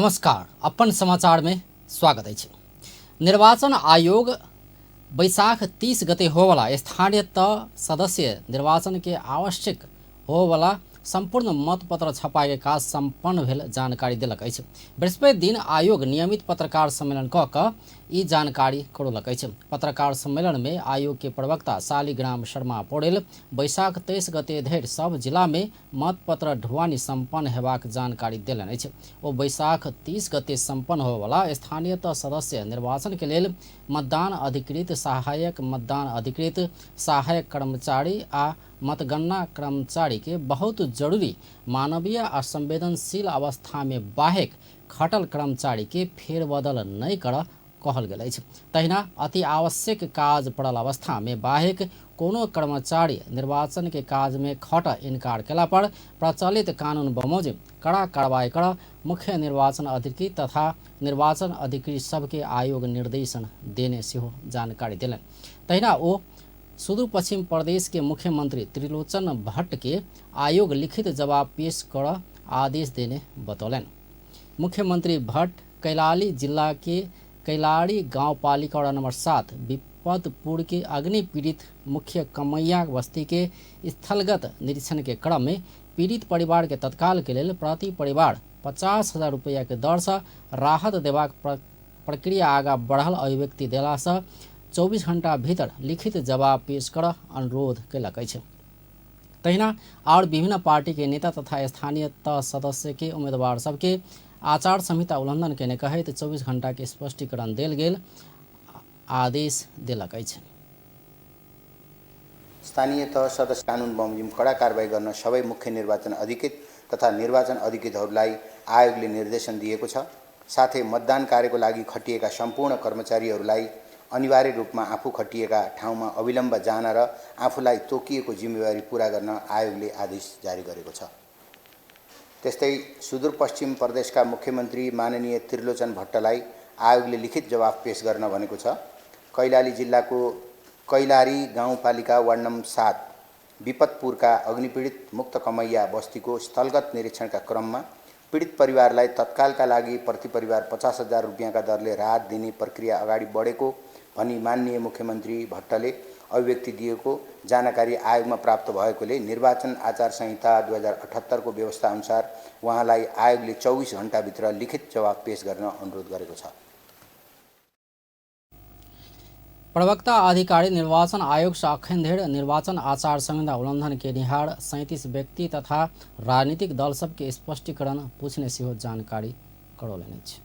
नमस्कार, अपन समाचार में स्वागत है। निर्वाचन आयोग बैसाख 30 गते होवाला स्थानीय तह सदस्य निर्वाचन के आवश्यक होवाला संपूर्ण मतपत्र छपाए का संपन्न भेल जानकारी दिलक अछि। बृहस्पति दिन आयोग नियमित पत्रकार सम्मेलन क क ई जानकारी करौलक अछि। पत्रकार सम्मेलन में आयोग के प्रवक्ता शालिग्राम शर्मा पौडेल बैसाख 23 गते धरि सब जिला में मतपत्र ढुवानी संपन्न हेबाक जानकारी देलनि अछि। ओ बैसाख 30 गते संपन्न होवाला स्थानीय तह सदस्य निर्वाचन के लेल मतदान अधिकृत, सहायक मतदान अधिकृत, सहायक कर्मचारी आ मतगणना कर्मचारी के बहुत जरूरी मानवीय आ संवेदनशील अवस्था में बाहेक खटल कर्मचारी के फेरबदल नहीं कर कहल गेल अछि। तहिना अति आवश्यक काज पड़ल अवस्था में बाहेक कोनो कर्मचारी निर्वाचन के काज में खट इनकार केला पर प्रचलित कानून बमोजिम कड़ा कार्रवाई कर मुख्य निर्वाचन अधिकृत तथा निर्वाचन अधिकृत सबके आयोग निर्देशन देने सेहो जानकारी दिलनि। तहिना ओ सुदूर पश्चिम प्रदेश के मुख्यमंत्री त्रिलोचन भट्ट के आयोग लिखित जवाब पेश कर आदेश देने बतौलन। मुख्यमंत्री भट्ट कैलाली जिला के कैलाड़ी गांव पालिका नंबर 7 विपदपुर के अग्नि पीड़ित मुख्य कमैया बस्ती के स्थलगत निरीक्षण के क्रम में पीड़ित परिवार के तत्काल के लेल प्रति परिवार 50,000 रुपया के दर से राहत देबाक प्रक्रिया आगा बढ़ल अभिव्यक्ति देला से 24 घंटा भीतर लिखित जवाब पेश कर अनुरोध कयलक अछि। तहिना और विभिन्न पार्टी के नेता तथा स्थानीय तह सदस्य के उम्मीदवार सबके आचार संहिता उल्लंघन केने कहैत 24 घंटा के स्पष्टीकरण देल गेल आदेश देलक अछि। स्थानीय तह सदस्य कानून बमोजिम कड़ा कारबाही गर्न सबै मुख्य निर्वाचन अधिकृत तथा निर्वाचन अधिकृतहरूलाई आयोगले निर्देशन दिएको छ। साथै मतदान कार्यको लागि खटिएका सम्पूर्ण कर्मचारीहरूलाई अनिवार्य रूपमा आफू खटिएका ठाउँमा अविलम्ब जान र आफूलाई तोकिएको जिम्मेवारी पूरा गर्न आयोगले आदेश जारी गरेको छ। त्यस्तै सुदूरपश्चिम प्रदेशका मुख्यमन्त्री माननीय त्रिलोचन भट्टलाई आयोगले लिखित जवाफ पेश गर्न भनेको छ। कैलाली जिल्लाको कैलारी गाउँपालिका वार्ड नम्बर 7 विपदपुरका अग्निपीडित मुक्त कमैया बस्तीको स्थलगत निरीक्षणका क्रममा पीडित परिवारलाई तत्कालका लागि प्रति परिवार 50,000 रुपैयाँका दरले राहत दिने प्रक्रिया अगाडि बढेको भनी माननीय मुख्यमन्त्री भट्टले अभिव्यक्ति दिएको जानकारी आयोगमा प्राप्त भएकोले निर्वाचन आचार संहिता 2078 को व्यवस्था अनुसार उहाँलाई आयोगले 24 घण्टाभित्र लिखित जवाब पेश गर्न अनुरोध गरेको छ। प्रवक्ता अधिकारी निर्वाचन आयोग से अखन धरि निर्वाचन आचार संहिता उल्लंघन के निहार 37 व्यक्ति तथा राजनीतिक दल सबके स्पष्टीकरण पूछने सेहो जानकारी करौलनि अछि।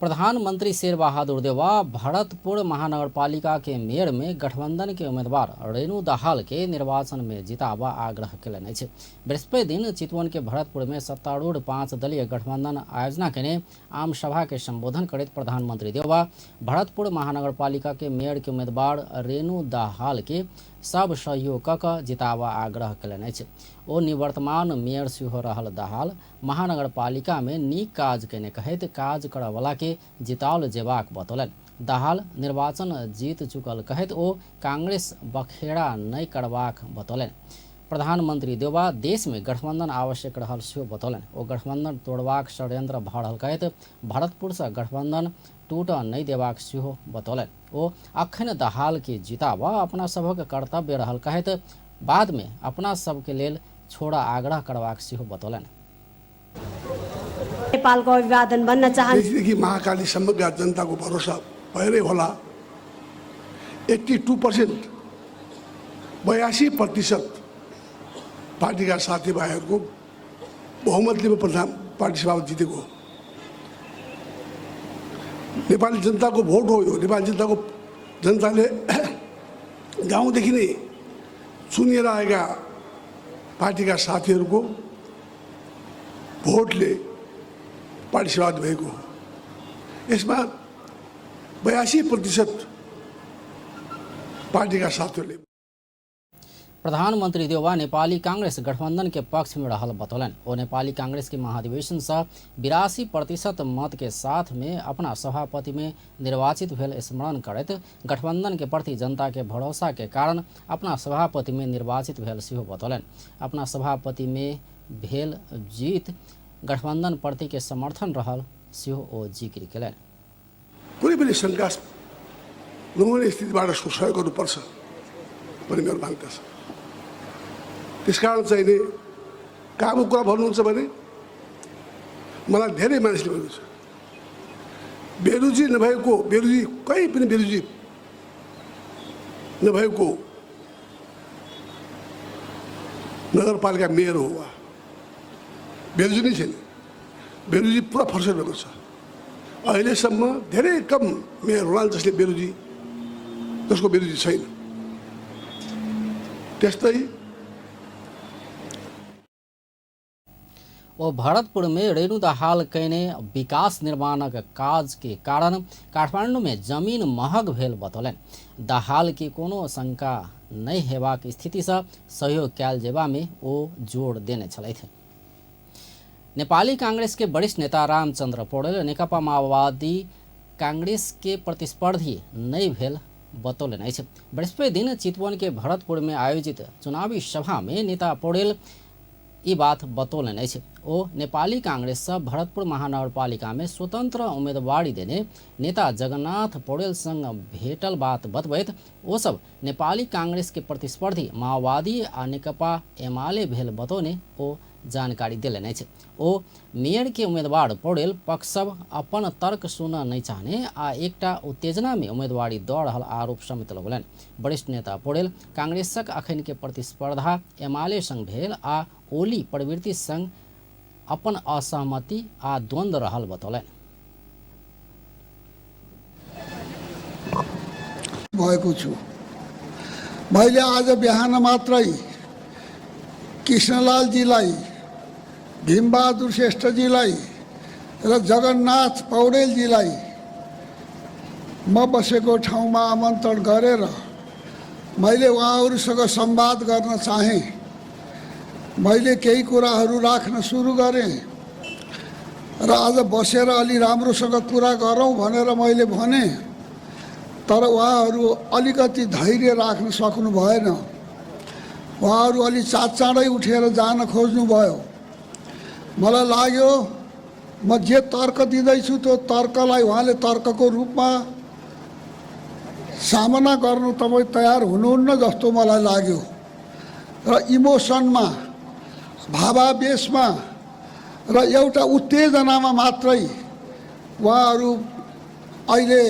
प्रधानमंत्री शेर बहादुर देवा भरतपुर महानगरपालिका के मेयर में गठबंधन के उम्मीदवार रेणु दाहाल के निर्वाचन में जितावा आग्रह केलनि अछि। बृहस्पति दिन चितवन के भरतपुर में सत्तारूढ़ 5 दलीय गठबंधन आयोजना केने आम सभा के संबोधन करैत प्रधानमंत्री देवा भरतपुर महानगरपालिका के मेयर के उम्मीदवार रेणु दाहाल के सब सहयोग क क जितावा आग्रह केलनि अछि। ओ निवर्तमान मेयर सेहो रहल दाहाल महानगरपालिका में नीक काज केने कहैत काज करयवला के जिताओल जेबाक बतौलनि। दाहाल निर्वाचन जीत चुकल कहैत ओ कांग्रेस बखेड़ा नहीं करबाक बतौलनि। प्रधानमंत्री देवा देश में गठबंधन आवश्यक रहल सेहो बतौलनि। ओ गठबंधन तोड़बाक षड्यंत्र भ रहल कहैत भरतपुर से गठबंधन टूट नहीं देबाक सेहो बतौलनि। ओ अखन दाहाल के जितावा अपना सबक कर्तव्य रहल कहैत बाद में अपना सबके लेल छोड़ा आग्रह करबाक सेहो बतौलनि। नेपाल को अभिवादन भन्न चाहन्छु कि महाकाली समग्र जनता को भरोसा भएरै होला। 82% 82% पार्टीका साथीभाइहरूको बहुमतले प्रधान पार्टी सभा जितेको नेपाली जनताको भोट हो। यो नेपाली जनताले गाउँदेखि नै चुनेर आएका पार्टीका साथीहरूको भोटले पार्टी सभा भएको। यसमा 82% पार्टीका साथीहरूले। प्रधानमंत्री देवा नेपाली कांग्रेस गठबंधन के पक्ष में रहल बतौलन। ओ नेपाली कांग्रेस के महाधिवेशन से 82% मत के साथ में अपना सभापति में निर्वाचित भेल स्मरण करत गठबंधन के प्रति जनता के भरोसा के कारण अपना सभापति में निर्वाचित भेल सेहो बतौलन। अपना सभापति में भेल जीत गठबन्धन प्रति के समर्थन रहल सेहो ओ जिकिर केलनि। कुनै पनि शङ्का नहुने स्थितिबाट सहयोग गर्नुपर्छ भन्ने मेरो मान्यता छ। त्यसकारण चाहिँ नि कहाँको कुरा भन्नुहुन्छ भने मलाई धेरै मानिसले भन्नु छ बेरुजी नभएको, बेरुजी कहीँ पनि बेरुजी नभएको नगरपालिका मेयर हो वा बेरुजी नै छैन। बेरुजी पुरा फर्सेर भएको छ। अहिलेसम्म धेरै कम मेयर होलान् जसको बेरुजी छैन। त्यस्तै वो भरतपुर में रेणु दाहाल कहने विकास निर्माणक काज के कारण काठमांडू में जमीन महग भेल बतौलनि। दाहाल के कोनो शंका नहीं हेबाक स्थिति से सहयोग कैल जेबा में वो जोड़ देने छलथि। नेपाली कांग्रेस के वरिष्ठ नेता रामचंद्र पौडेल नेकपा माओवादी कांग्रेस के प्रतिस्पर्धी नहीं भेल बतौलनि अछि। बृहस्पति दिन चितवन के भरतपुर में आयोजित चुनावी सभा में नेता पौडेल ये बात बतौलनि अछि। ओ नेपाली कांग्रेस से भरतपुर महानगरपालिका में स्वतंत्र उम्मीदवारी देने नेता जगन्नाथ पौडेल संग भेटल बात बतबैत ओ सब नेपाली कांग्रेस के प्रतिस्पर्धी माओवादी आ नेकपा एमाले भेल बतौने ओ जानकारी देलनि अछि। ओ मेयर के उम्मीदवार पौडेल पक्ष सब अपन तर्क सुनऽ नहीं चाहने आ एकटा उत्तेजना में उम्मीदवारी दऽ रहल आरोप समेत लगौलनि। वरिष्ठ नेता पौडेल कांग्रेसक अखन के प्रतिस्पर्धा एमाले संग भेल आ ओली प्रवृत्ति संग अपन असहमति आ द्वंद्व रहल बतौलनि। भएको छु मैले आज बिहान मात्रै कृष्णलालजीलाई, भीमबहादुर श्रेष्ठजीलाई र जगन्नाथ पौडेलजीलाई म बसेको ठाउँमा आमन्त्रण गरेर मैले उहाँहरूसँग संवाद गर्न चाहे। मैले केही कुराहरू राख्न सुरु गरेँ र आज बसेर अलि राम्रोसँग कुरा गरौँ भनेर मैले भने, तर उहाँहरू अलिकति धैर्य राख्न सक्नु भएन। उहाँहरू अलि चाँडै उठेर जान खोज्नुभयो। मलाई लाग्यो म जे तर्क दिँदैछु त्यो तर्कलाई उहाँले तर्कको रूपमा सामना गर्नु तपाईँ तयार हुनुहुन्न जस्तो मलाई लाग्यो र इमोसनमा, भावावेशमा र एउटा उत्तेजनामा मात्रै उहाँहरू अहिले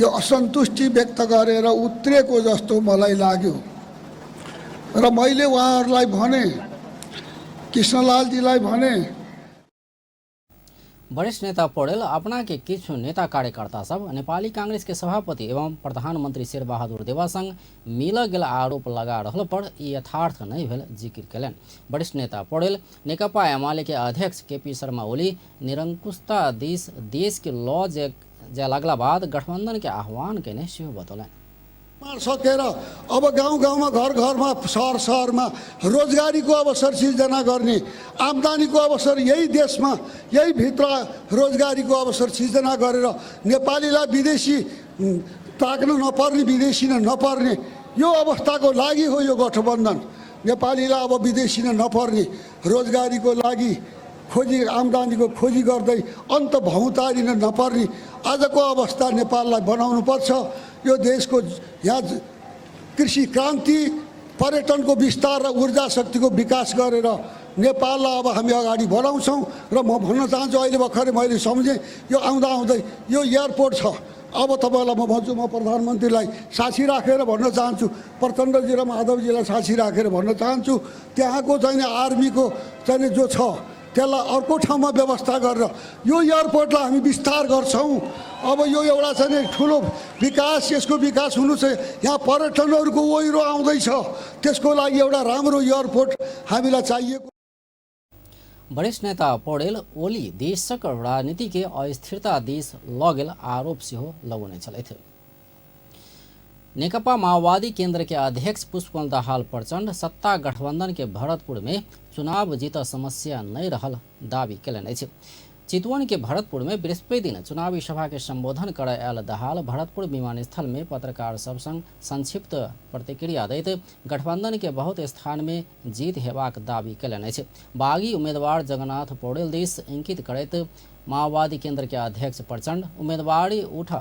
यो असन्तुष्टि व्यक्त गरेर उत्रेको जस्तो मलाई लाग्यो र मैले उहाँहरूलाई भने, कृष्णलालजीलाई भने। वरिष्ठ नेता पौडेल अपना के किछु नेता कार्यकर्ता सब नेपाली कांग्रेस के सभापति एवं प्रधानमंत्री शेरबहादुर देवा संग मिल गेल आरोप लगा रहल पर यथार्थ नहीं भेल जिकिर केलनि। वरिष्ठ नेता पौडेल नेकपा एमाले के अध्यक्ष केपी शर्मा ओली निरंकुशता देश के लॉ जे लगला बाद गठबंधन के आह्वान केने सेहो बतौलनि। सकेर अब गाउँ गाउँमा, घर घरमा, शहर शहरमा रोजगारीको अवसर सिर्जना गर्ने, आम्दानीको अवसर यही देशमा, यही भित्र रोजगारीको अवसर सिर्जना गरेर नेपालीलाई विदेशी ताक्न नपर्ने, विदेशी नपर्ने यो अवस्थाको लागि हो यो गठबन्धन। नेपालीलाई अब विदेशी नपर्ने, रोजगारीको लागि खोजी, आम्दानीको खोजी गर्दै अन्त भौतारिन नपर्ने आजको अवस्था नेपाललाई बनाउनुपर्छ। यो देशको यहाँ कृषि क्रान्ति, पर्यटनको विस्तार र ऊर्जा शक्तिको विकास गरेर नेपाललाई अब हामी अगाडि बढाउँछौँ। र म भन्न चाहन्छु, अहिले भर्खरै मैले सम्झेँ, यो आउँदै यो एयरपोर्ट छ। अब तपाईँलाई म भन्छु, म प्रधानमन्त्रीलाई साक्षी राखेर भन्न चाहन्छु, प्रचण्डजी र माधवजीलाई साक्षी राखेर भन्न चाहन्छु, त्यहाँको चाहिँ आर्मीको चाहिँ जो छ त्यसलाई अर्को ठाउँमा व्यवस्था गरेर यो एयरपोर्टलाई हामी विस्तार गर्छौँ। अब यो एउटा चाहिँ ठुलो विकास, यसको विकास हुनु चाहिँ यहाँ पर्यटनहरूको ओहिरो आउँदैछ, त्यसको लागि एउटा राम्रो एयरपोर्ट हामीलाई चाहिएको। वरिष्ठ नेता पौडेल ओली देशक राजनीति के अस्थिरता देश लगेल आरोप सेहो लगाउने छलथि। नेकपा माओवादी केंद्र के अध्यक्ष पुष्पकमल दाहाल प्रचंड सत्ता गठबंधन के भरतपुर में चुनाव जीत समस्या नहीं रहल दावी केलनि अछि। चितवन के भरतपुर में बृहस्पति दिन चुनावी सभा के संबोधन करय आयल दाहाल भरतपुर विमानस्थल में पत्रकार सब संग संक्षिप्त प्रतिक्रिया दैत गठबंधन के बहुत स्थान में जीत हेबाक दावी कयलनि अछि। बागी उम्मीदवार जगन्नाथ पौडेल दिस इंकित करैत माओवादी केंद्र के अध्यक्ष प्रचंड उम्मीदवारी उठ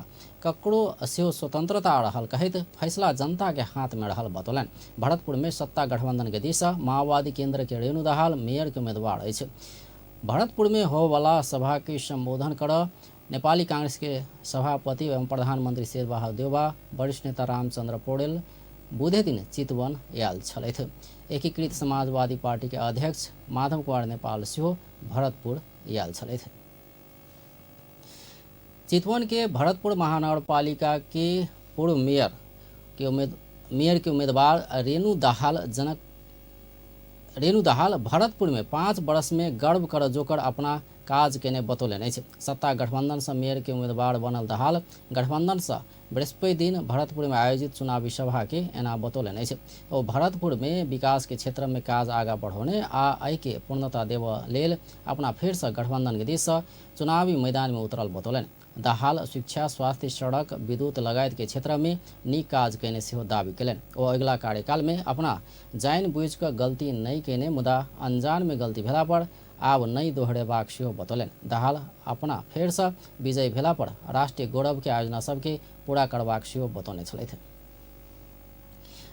ककरो सेहो स्वतंत्रता रहल कहैत फैसला जनता के हाथ में रहल बतौलन। भरतपुर में सत्ता गठबंधन के दिस माओवादी केंद्र के रेणु दाहाल मेयर के उम्मीदवार अछि। भरतपुर में हो वाला सभा के संबोधन कर नेपाली कांग्रेस के सभापति एवं प्रधानमंत्री शेरबहादुर देउवा वरिष्ठ नेता रामचंद्र पौडेल बुधे दिन चितवन आयल छलथि। एकीकृत समाजवादी पार्टी के अध्यक्ष माधव कुमार नेपाल सेहो भरतपुर आयल छलथि। चितवन के भरतपुर महानगरपालिका के पूर्व मेयर के उम्मीदवार रेणु दाहाल भरतपुर में 5 वर्ष में गर्व कर जोकर अपना काज केने बतौलन अछि। सत्ता गठबंधन से मेयर के उम्मीदवार बनल दाहाल गठबंधन से बृहस्पति दिन भरतपुर में आयोजित चुनावी सभा के एना बतौलन अछि। ओ भरतपुर में विकास के क्षेत्र में काज आगा बढ़ौने आ एहि के पूर्णता देव लेल अपना फेर से गठबंधन के दिस चुनावी मैदान में उतरल बतौलन। दाहाल शिक्षा, स्वास्थ्य, सड़क, विद्युत लगायत के क्षेत्र में नीक काज केने सेहो दावी कयलनि। ओ अगिला कार्यकाल में अपना जानि बुझि कऽ गलती नहि केने मुदा अनजान में गलती भेला पर आब नहि दोहरेबाक सेहो बतौलनि। दाहाल अपना फेर से विजयी भेला पर राष्ट्रीय गौरव के आयोजना सबके पूरा करबाक सेहो बतौने छलथि।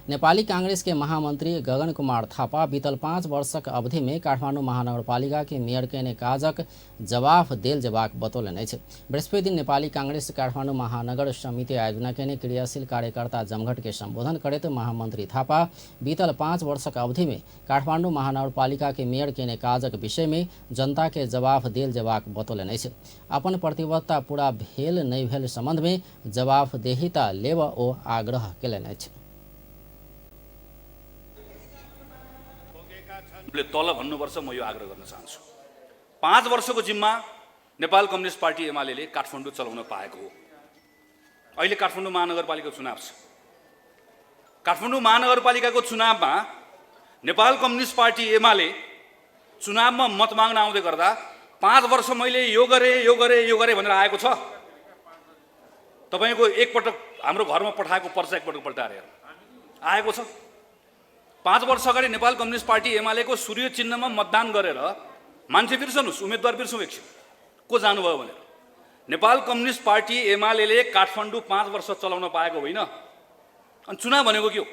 नेपाली कांग्रेस के महामंत्री गगन कुमार थापा बीतल 5 वर्षक अवधि में काठमाडौँ महानगरपालिका के मेयर केने काजक जवाब देल जेबाक बतौलनि अछि। बृहस्पति दिन नेपाली कांग्रेस काठमाडौँ महानगर समिति आयोजना केने क्रियाशील कार्यकर्ता जमघट के संबोधन करैत महामंत्री थापा बीतल 5 वर्षक अवधि में काठमाडौँ महानगरपालिका के मेयर केने काजक विषय में जनता के जवाब देल जेबाक बतौलनि अछि। अपन प्रतिबद्धता पूरा भेल नहि भेल संबंध में जवाबदेहिता लेब ओ आग्रह कयलनि अछि। तल भन्नुपर्छ म यो आग्रह गर्न चाहन्छु। 5 वर्षको जिम्मा नेपाल कम्युनिस्ट पार्टी एमाले काठमाडौँ चलाउन पाएको हो। अहिले काठमाडौँ महानगरपालिका चुनाव छ। काठमाडौँ महानगरपालिकाको चुनावमा नेपाल कम्युनिस्ट पार्टी एमाले चुनावमा मत माग्न आउँदै गर्दा 5 वर्ष मैले यो गरे भनेर आएको छ। तपाईको एकपटक हाम्रो घरमा पठाएको पर्चा एकपटक पल्टाएर आएको छ। 5 वर्ष अगाडि नेपाल कम्युनिस्ट पार्टी एमालेको सूर्य चिन्हमा मतदान गरेर मान्छे बिर्सनुस्, उम्मेदवार बिर्सौँ एकछिन को जानुभयो भनेर। नेपाल कम्युनिस्ट पार्टी एमाले काठमाडौँ 5 वर्ष चलाउन पाएको होइन। अनि चुनाव भनेको के हो?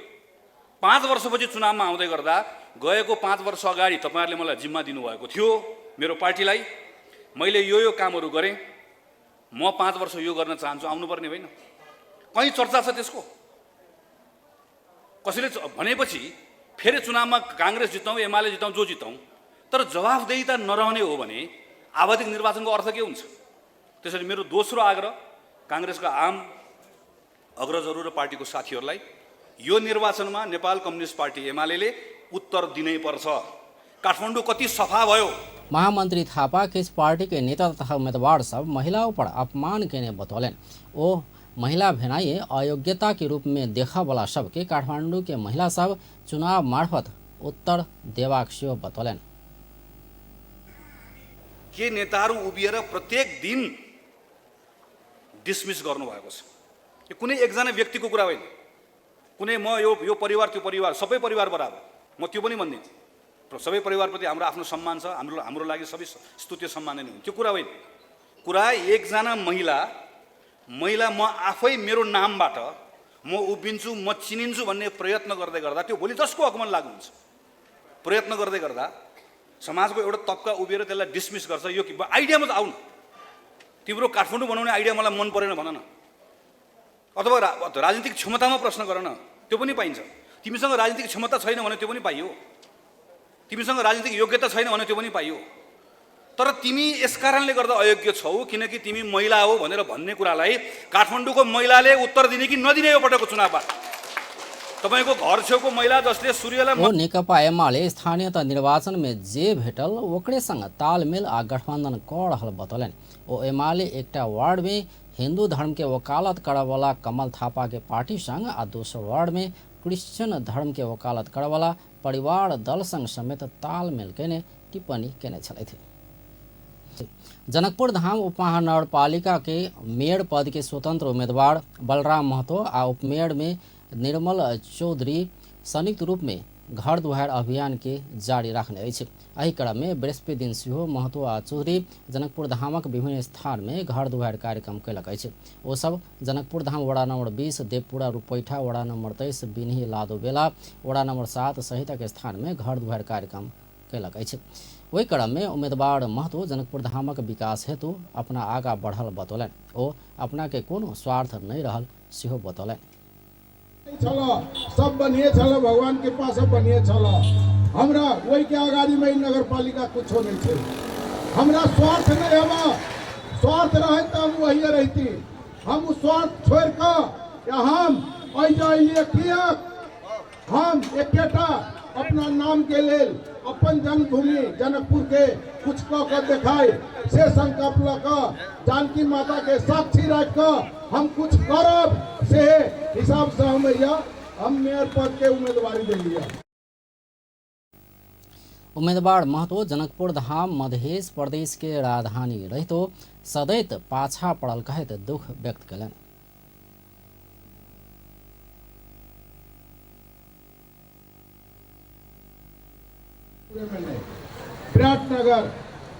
5 वर्षपछि चुनावमा आउँदै गर्दा गएको 5 वर्ष अगाडि तपाईँहरूले मलाई जिम्मा दिनुभएको थियो मेरो पार्टीलाई, मैले यो कामहरू गरेँ, म 5 वर्ष यो गर्न चाहन्छु, आउनुपर्ने होइन? कहीँ चर्चा छ त्यसको? कसैले भनेपछि फेरि चुनावमा कांग्रेस जिताउँ, एमाले जिताउँ, जो जिताउँ, तर जवाफदेहिता नरहने हो भने आवधिक निर्वाचनको अर्थ के हुन्छ? त्यसैले मेरो दोस्रो आग्रह कांग्रेसका आम अग्रजहरू र पार्टीको साथीहरूलाई, यो निर्वाचनमा नेपाल कम्युनिस्ट पार्टी एमाले उत्तर दिनै पर्छ। काठमाडौँ कति सफा भयो। महामंत्री थापा किस पार्टी के नेता तथा उम्मीदवार सब महिलाओं पर अपमान केने बतौलन। ओ महिला भेनाई अयोग्यता के रूप में देखा वाला सबके काठमाडौँ के महिला सब चुनाव मार्फत उत्तर देवाक सेहो बतौलन। के नेताहरू उभिएर प्रत्येक दिन डिसमिस गर्नुभएको छ। यो कुनै एकजना व्यक्तिको कुरा होइन, कुनै म यो परिवार त्यो परिवार सबै परिवार बराबर, म त्यो पनि भन्दिनँ। सबै परिवारप्रति हाम्रो आफ्नो सम्मान छ, हाम्रो लागि सबै स्तुत्य सम्मान नै हो, त्यो कुरा होइन। कुरा एकजना महिला म आफै मेरो नामबाट म उभिन्छु, म चिनिन्छु भन्ने प्रयत्न गर्दै गर्दा त्यो भोलि जसको हकमा लागु हुन्छ। प्रयत्न गर्दै गर्दा समाजको एउटा तबका उभिएर त्यसलाई डिसमिस गर्छ। यो आइडियामा त आउनु, तिम्रो काठमाडौँ बनाउने आइडिया मलाई मन परेन भन न, अथवा राजनीतिक क्षमतामा प्रश्न गर न, त्यो पनि पाइन्छ। तिमीसँग राजनीतिक क्षमता छैन भने त्यो पनि पाइयो, तिमीसँग राजनीतिक योग्यता छैन भने त्यो पनि पाइयो। तर तिमी यस कारणले गर्दा अयोग्य छौ किनकि तिमी महिला हो भनेर भन्ने कुरालाई काठमाडौँको महिलाले उत्तर दिने कि नदिने यो पटकको चुनावमा? तपाईको घर छेउको महिला जसले सूर्यलाई ओ नेकपा एमाले स्थानीय निर्वाचन में जे भेटल ओकरे संग तालमेल आ गठबंधन कर रहल बतौलन। ओ एमाले एकटा वार्ड में हिंदू धर्म के वकालत करवाला कमल थापा के पार्टी संग आ दोसर वार्ड में क्रिश्चियन धर्म के वकालत करवाला परिवार दल संग समेत तालमेल केने टिप्पणी केने छलथि। जनकपुर धाम उपमहानगरपालिका के मेयर पद के स्वतंत्र उम्मीदवार बलराम महतो आ उपमेयर में निर्मल चौधरी संयुक्त रूप में घर दुआर अभियान के जारी रखने अछि। एहि क्रम में बृहस्पति दिन सेहो महतो आ चौधरी जनकपुर धामक विभिन्न स्थान में घर दुआर कार्यक्रम कयलक अछि। ओ सब Janakpur Dham ward number 20 Devpura Rupaitha, ward number 23 Binhi Ladobela, ward number 7 सहित के स्थान में घर दुआर कार्यक्रम कयलक अछि। ओहि क्रम में उम्मीदवार महतो जनकपुर धामक विकास हेतु अपना आगा बढ़ल बतौलनि। ओ अपना के कोनो स्वार्थ नहीं रहल सेहो बतौलनि। सब बनिए चलो, भगवान के पास सब बनिए चलो। हमरा वही के आगाड़ी में नगर पालिका कुछ नहीं थे। हमरा स्वार्थ नहीं हवा, स्वार्थ रहे तो हम वही रहती। हम स्वार्थ छोड़ कर हम हम एकेटा अपना नाम के लेल अपन जन्मभूमि जनकपुर के कुछ कर दिखाए से संकल्प लकर जानकी माता के साक्षी रख कर हम कुछ करब से हिसाब से हम मेयर पद के उम्मीदवारी देलिए। उम्मीदवार महतो जनकपुर धाम मध्य प्रदेश के राजधानी रहितो सदैत पाछा पड़ल कहत दुख व्यक्त कयलनि। विराटनगर,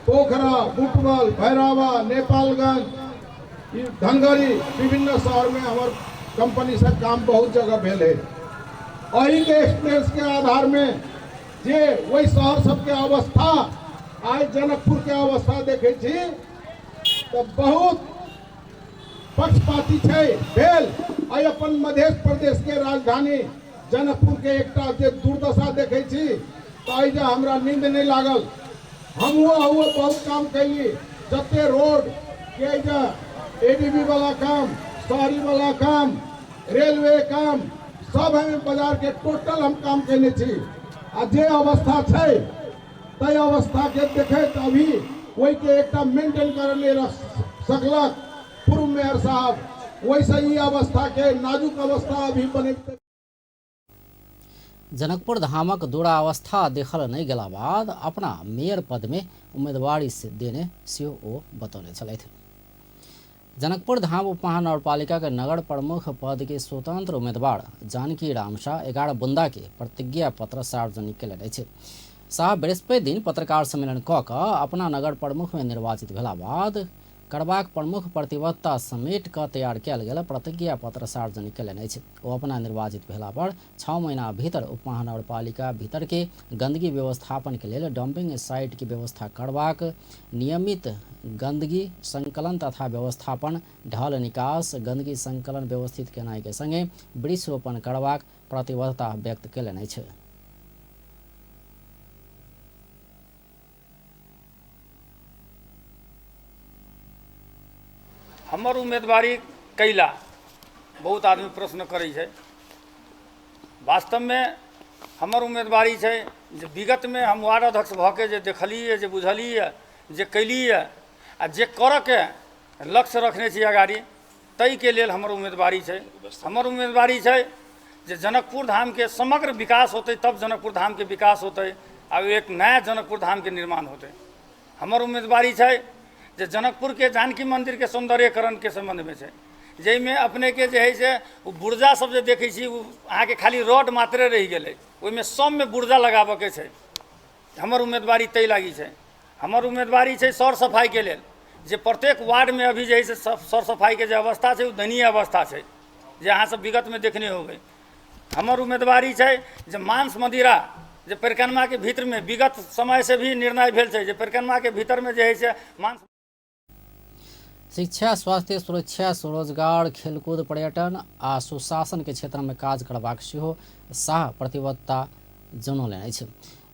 पोखरा, बुटवल, भैरावा, नेपालगंज, धनगढ़ी विभिन्न शहर में हमार कंपनी से काम बहुत जगह भेल है। वही के एक्सपीरियंस के आधार में जे वही शहर सबके अवस्था आज जनकपुर के अवस्था देखे तो बहुत पक्षपाती है भेल। अपन मध्य प्रदेश के राजधानी जनकपुर के एक दुर्दशा देखे तो आज हमरा नींद नहीं लागल। हम बहुत काम कैली, जते रोड के एडीबी वाला काम, शहरी वाला काम, रेलवे काम, सब हमें बाजार के टोटल हम काम कैले छी। आ जे अवस्था है तय अवस्था के देखे तो अभी वही के एक मेंटेन करने सकलक पूर्व मेयर साहब, वैसे ही अवस्था के नाजुक अवस्था अभी बने। जनकपुर धामक दुरावस्था देखल नहीं गेला बाद अपना मेयर पद में उम्मीदवारी से देने सेहो ओ बतौने छलथि। जनकपुर धाम उपमहानगरपालिका के नगर प्रमुख पद के स्वतंत्र उम्मीदवार जानकी राम शाह 11 बुंदा के प्रतिज्ञा पत्र सार्वजनिक कयलनि अछि। शाह बृहस्पति दिन पत्रकार सम्मेलन कऽ कऽ अपना नगर प्रमुख में निर्वाचित भेला बाद करबाक प्रमुख प्रतिबद्धता समेट कऽ तैयार कयल गेल प्रतिज्ञा पत्र सार्वजनिक कयलनि अछि। ओ अपना निर्वाचित भेला पर 6 महीना भीतर उपमहानगरपालिका भीतर के गंदगी व्यवस्थापन के लेल डंपिंग साइट की व्यवस्था करबाक, नियमित गंदगी संकलन तथा व्यवस्थापन, ढल निकास, गंदगी संकलन व्यवस्थित केनाइ के संगे वृक्ष रोपण करबाक प्रतिबद्धता व्यक्त कयलनि अछि। हमर उम्मीदवारी कैला बहुत आदमी प्रश्न करै छै। वास्तव में हमर उम्मीदवारी छै जे विगत में हम वार्ड अध्यक्ष भऽ के जे देखलिए, जे बुझलिए, जे कैलिए आ जे करऽ के लक्ष्य रखने छी अगाड़ी, तै के लेल हमर उम्मीदवारी छै। हमर उम्मीदवारी छै जे जनकपुर धाम के समग्र विकास होतै, तब जनकपुर धाम के विकास होतै आ एक नया जनकपुर धाम के निर्माण होतै। हमर उम्मीदवारी छै जे जनकपुर के जानकी मंदिर के सौंदर्यकरण के संबंध में छै, जैमे अपने के जे है से बुर्जा सब जे देखै छी अहाँ के खाली रोड मात्रे रहि गेलै, ओहिमे सब में बुर्जा लगाबऽ के छै। हमर उम्मीदवारी तै लागी छै। हमर उम्मीदवारी छै सौर सफाई के लेल, जे प्रत्येक वार्ड में अभी जे है से सौर सफाई के जे अवस्था छै, दयनीय अवस्था छै, जे अहाँ सब विगत में देखने होबै। हमर उम्मीदवारी छै जे मांस मदिरा जे परिक्रमा के भीतर में विगत समय से भी निर्णय भेल छै जे परिक्रमा के भीतर में जे है से मांस। शिक्षा, स्वास्थ्य, सुरक्षा, स्वरोजगार, खेलकूद, पर्यटन आ सुशासन के क्षेत्र में काज करबाक सेहो शाह प्रतिबद्धता जनौलनि अछि।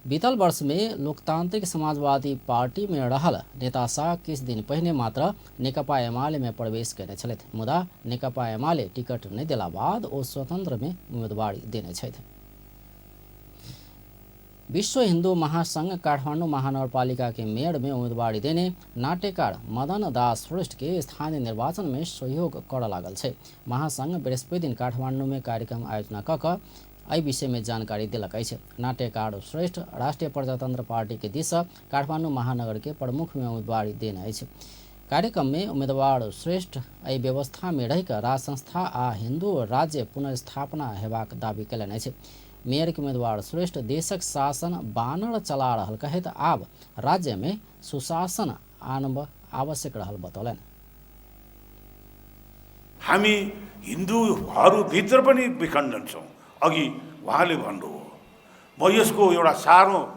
बीतल वर्ष में लोकतांत्रिक समाजवादी पार्टी में रहल नेता शाह किछ दिन पहिने मात्र नेकपा एमाले में प्रवेश कयने छलथि, मुदा नेकपा एमाले टिकट नहीं देला बाद ओ स्वतंत्र में उम्मीदवारी देने छथि। विश्व हिंदू महासंघ काठमांडू महानगरपालिका के मेयर में उम्मीदवारी देने नाट्यकार मदन दास श्रेष्ठ के स्थानीय निर्वाचन में सहयोग कर लागल छै। महासंघ बृहस्पति दिन काठमांडू में कार्यक्रम आयोजना कऽ एहि विषयमा जानकारी देलक अछि। नाट्यकार श्रेष्ठ राष्ट्रिय प्रजातंत्र पार्टी के दिस काठमाडौँ महानगर के प्रमुख में उम्मीदवारी देने अछि। कार्यक्रम में उम्मीदवार श्रेष्ठ एहि व्यवस्था में रहिक राज संस्था आ हिंदू राज्य पुनर्स्थापना हेबाक दावी कयलनि अछि। मेयर के उम्मीदवार श्रेष्ठ देशक शासन बानर चला रहल कहैत आब राज्य में सुशासन आनब आवश्यक रहल बतौलनि। हामी हिन्दूहरूभित्र पनि विखण्डन छौँ। अघि उहाँले भन्नुभयो, म यसको एउटा सानो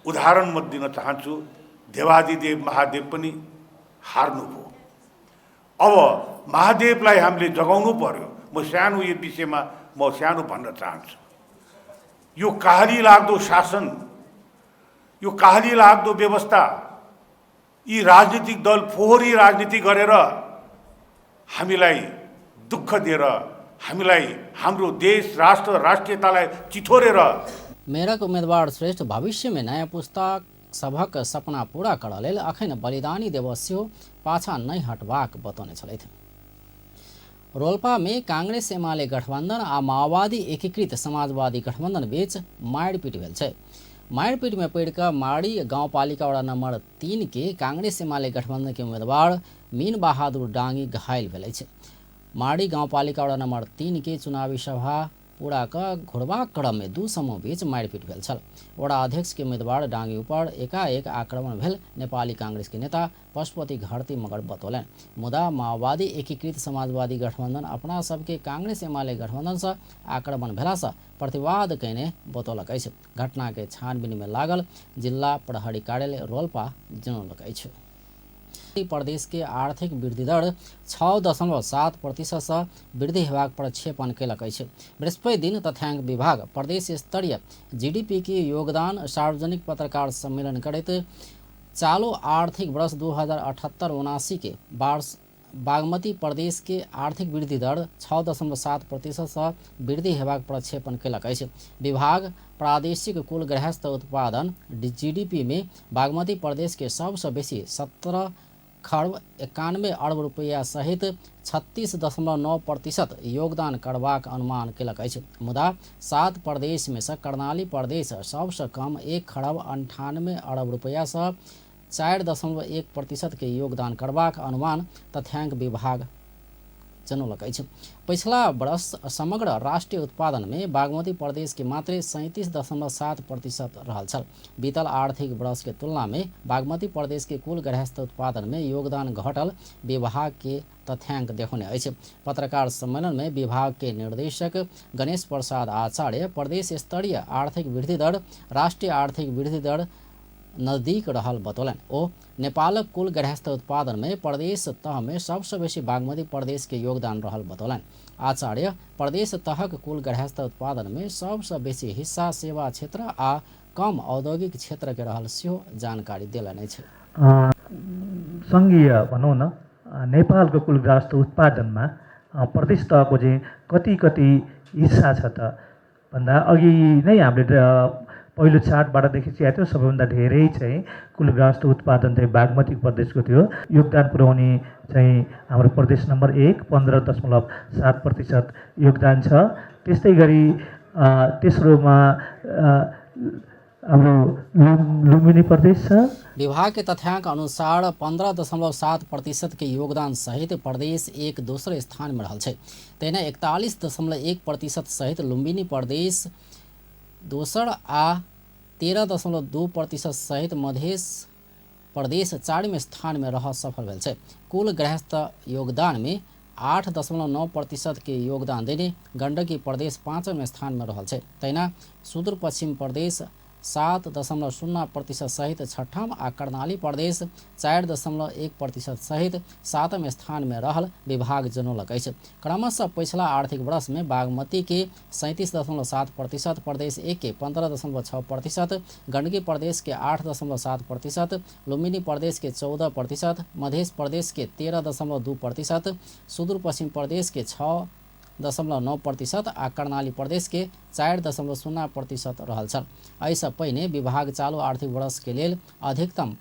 उदाहरण म दिन चाहन्छु। देवादिदेव महादेव पनि हार्नुभयो। अब महादेवलाई हामीले जगाउनु पर्यो। म सानो यो विषयमा म सानो भन्न चाहन्छु। यो काहली लाग्दो शासन, यो काहली लाग्दो व्यवस्था, यी राजनीतिक दल फोहोरी राजनीति गरेर हामीलाई दुःख दिएर हामीलाई हाम्रो देश राष्ट्र राष्ट्रियतालाई चिथोरेर। मेयरक उम्मीदवार श्रेष्ठ भविष्य में नया पुस्ता सभक सपना पूरा करऽ लेल अखन बलिदानी देव सेहो पाछा नहीं हटबाक बतौने छलथि। रोल्पा में कांग्रेस एमाले गठबंधन आ माओवादी एकीकृत समाजवादी गठबंधन बीच मारपीट भेल छै। मारपीट में पड़ कऽ माड़ी गांवपालिका वार्ड नंबर 3 के कांग्रेस एमाले गठबंधन के उम्मीदवार मीन बहादुर डांगी घायल भेल अछि। माड़ी गांवपालिका वार्ड नंबर 3 के चुनावी सभा पूरा कऽ घुरबाक क्रम में दू समूह बीच मारपीट भेल छल। वार्ड अध्यक्ष के उम्मीदवार डांगी ऊपर एकाएक आक्रमण भेल नेपाली कांग्रेस के नेता पशुपति घरती मगर बतौलनि। मुदा माओवादी एकीकृत समाजवादी गठबंधन अपना सबके कांग्रेस एमाले गठबंधन से आक्रमण भेला से प्रतिवाद कयने बतौलक अछि। घटना के छानबीन में लागल जिला प्रहरी कार्यालय रोल्पा जनौलक अछि। प्रदेश के आर्थिक वृद्धि दर 6.7% से वृद्धि हेबाक प्रक्षेपण कयलक अछि। बृहस्पति दिन तथ्यांक विभाग प्रदेश स्तरीय जीडीपी के योगदान सार्वजनिक पत्रकार सम्मेलन करैत चालू आर्थिक वर्ष 2078-79 के बागमती प्रदेश के आर्थिक वृद्धि दर 6.7% से वृद्धि हेबाक प्रक्षेपण कयलक अछि। विभाग प्रादेशिक कुल गृहस्थ उत्पादन जीडीपी में बागमती प्रदेश के सबसे बेसी 17 खरब 91 अरब रुपया सहित 36.9% योगदान करबाक अनुमान कयलक अछि। मुदा 7 प्रदेश में से कर्णाली प्रदेश सबसे कम 1 खरब 98 अरब रुपया से 4.1% के योगदान करबाक अनुमान तथ्यांक विभाग जनौलक अछि। पिछला वर्ष समग्र राष्ट्रीय उत्पादन में बागमती प्रदेश के मात्र 37.7% रहल छल। बीतल आर्थिक वर्ष के तुलना में बागमती प्रदेश के कुल गृहस्थ उत्पादन में योगदान घटल विभाग के तथ्यांक देखौने अछि। पत्रकार सम्मेलन में विभाग के निर्देशक गणेश प्रसाद आचार्य प्रदेश स्तरीय आर्थिक वृद्धि दर राष्ट्रीय आर्थिक वृद्धि दर नजदीक रहल बतौलनि। ओ नेपालक कुल गृहस्थ उत्पादन में प्रदेश तह में सबसे बेसी बागमती प्रदेश के योगदान रहल बतौलनि। आचार्य प्रदेश तहक कुल गृहस्थ उत्पादन में सबसे बेसी हिस्सा सेवा क्षेत्र आ कम औद्योगिक क्षेत्र के रहल सेहो जानकारी देलनि अछि। संघीय भनौँ न नेपालको कुल गृहस्थ उत्पादनमा प्रदेश तहको चाहिँ कति हिस्सा छ त भन्दा अघि नै हामीले पहिलो चार्टबाट देखिसकेको थियो। सबैभन्दा धेरै चाहिँ कुल गृहस्थ उत्पादन चाहिँ बागमती प्रदेशको थियो। योगदान पुर्याउने चाहिँ हाम्रो प्रदेश नम्बर 1 15.7% योगदान छ। त्यस्तै गरी तेस्रोमा हाम्रो लुम्बिनी प्रदेश छ। विभाग के तथ्यांक अनुसार 15.7% के योगदान सहित प्रदेश एक दूसरे स्थान में रहल छै। तहिना 41.1% सहित लुम्बिनी प्रदेश दोसर आ 13.2% सहित मध्य प्रदेश 4वें स्थान में रह सफल भेल छै। कुल गृहस्थ योगदान में 8.9% के योगदान देने गंडकी प्रदेश 5वें स्थान में रहल छै। तहिना सुदूर पश्चिम प्रदेश 7.0% सहित 6ठम आ कर्णाली प्रदेश 4.1% सहित 7वें स्थान में रहल विभाग जनौलक अछि। क्रमशः पिछला आर्थिक वर्ष में बागमती के 37.7%, प्रदेश 1 के 15.6%, गंडकी प्रदेश के 8.7%, लुम्बिनी प्रदेश के 14%, मध्य प्रदेश के 13.2%, सुदूर पश्चिम प्रदेश के 6.9% आ कर्णाली प्रदेश के 4.0% रहल छल। एहिसँ पहिने विभाग चालू आर्थिक वर्ष के लेल अधिकतम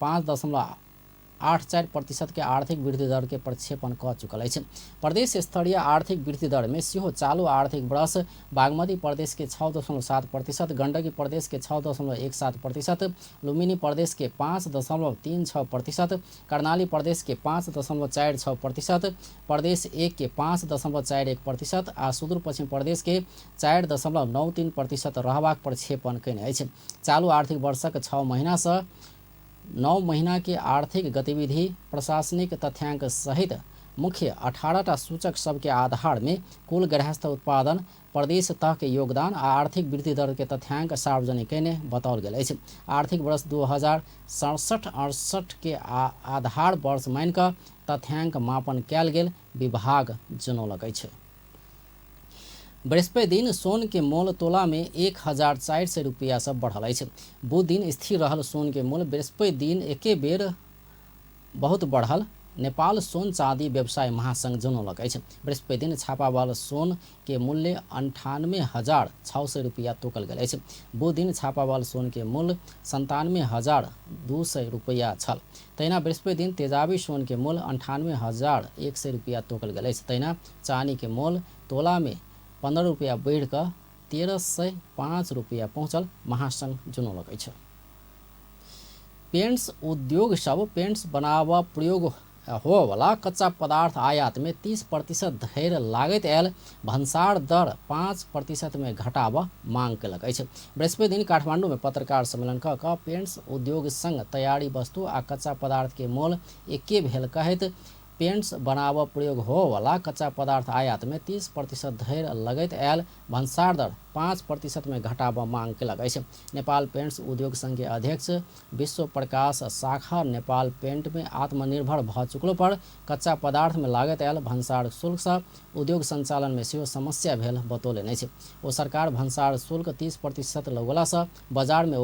8.4% के आर्थिक वृद्धि दर के प्रक्षेपण क चुकल अछि। प्रदेश स्तरीय आर्थिक वृद्धि दर में सेहो चालू आर्थिक वर्ष बागमती प्रदेश के 6.7%, गंडकी प्रदेश के 6.17%, लुम्बिनी प्रदेश के 5.36%, कर्णाली प्रदेश के 5.46%, प्रदेश 1 के 5.41% आ सुदूर पश्चिम प्रदेश के 4.93% रहबाक प्रक्षेपण कयने अछि। चालू आर्थिक वर्षक 6 महीना से 9 महीना के आर्थिक गतिविधि प्रशासनिक तथ्यांक सहित मुख्य 18टा सूचक सबके आधार में कुल गृहस्थ उत्पादन, प्रदेश तह के योगदान आ आर्थिक वृद्धि दर के तथ्यांक सार्वजनिक कयने बताओल गेल अछि। आर्थिक वर्ष 2067-68 के आधार वर्ष मान कऽ तथ्यांक मापन कयल गेल विभाग जनौलक अछि। बृहस्पति दिन सोन के मोल तोला में 1400 रुपया से बढ़ल अछि। बुध दिन स्थिर रहल सोन के मूल्य बृहस्पति दिन एके बेर बहुत बढ़ल नेपाल सोन चांदी व्यवसाय महासंघ जनौलक अछि। बृहस्पति दिन छापावाल सोन के मूल्य 98,600 रुपया तोकल गेल अछि। बुध दिन छापावाल सोन के मूल्य 97,200 रुपया छल। तहिना बृहस्पति दिन तेजाबी सोन के मूल्य 98,100 रुपया तोकल गेल अछि। तहिना चांदी के मूल्य तोला में 15 रुपया बढ़ि कऽ 1305 रुपया पहुँचल महासंघ जनौलक अछि। पेंट्स उद्योग सब पेंट्स बनाबऽ प्रयोग होवला कच्चा पदार्थ आयात में 30% धरि लागत आयल भन्सार दर 5% में घटाबऽ मांग कयलक अछि। बृहस्पति दिन काठमांडू में पत्रकार सम्मेलन कऽ कऽ पेंट्स उद्योग संघ तैयारी वस्तु आ कच्चा पदार्थ के मोल एके भेल कहैत पेंट्स बनाबऽ प्रयोग होवला कच्चा पदार्थ आयात में 30% धरि लगत आयल भन्सार दर 5% में घटाबऽ मांग कयलक अछि। नेपाल पेंट्स उद्योग संघ के अध्यक्ष विश्व प्रकाश शाखा नेपाल पेंट में आत्मनिर्भर भऽ चुकलो पर कच्चा पदार्थ में लागत आयल भन्सार शुल्क से उद्योग संचालन में सेहो समस्या भेल बतौलनि अछि। ओ सरकार भन्सार शुल्क 30% लगौला से बाजार में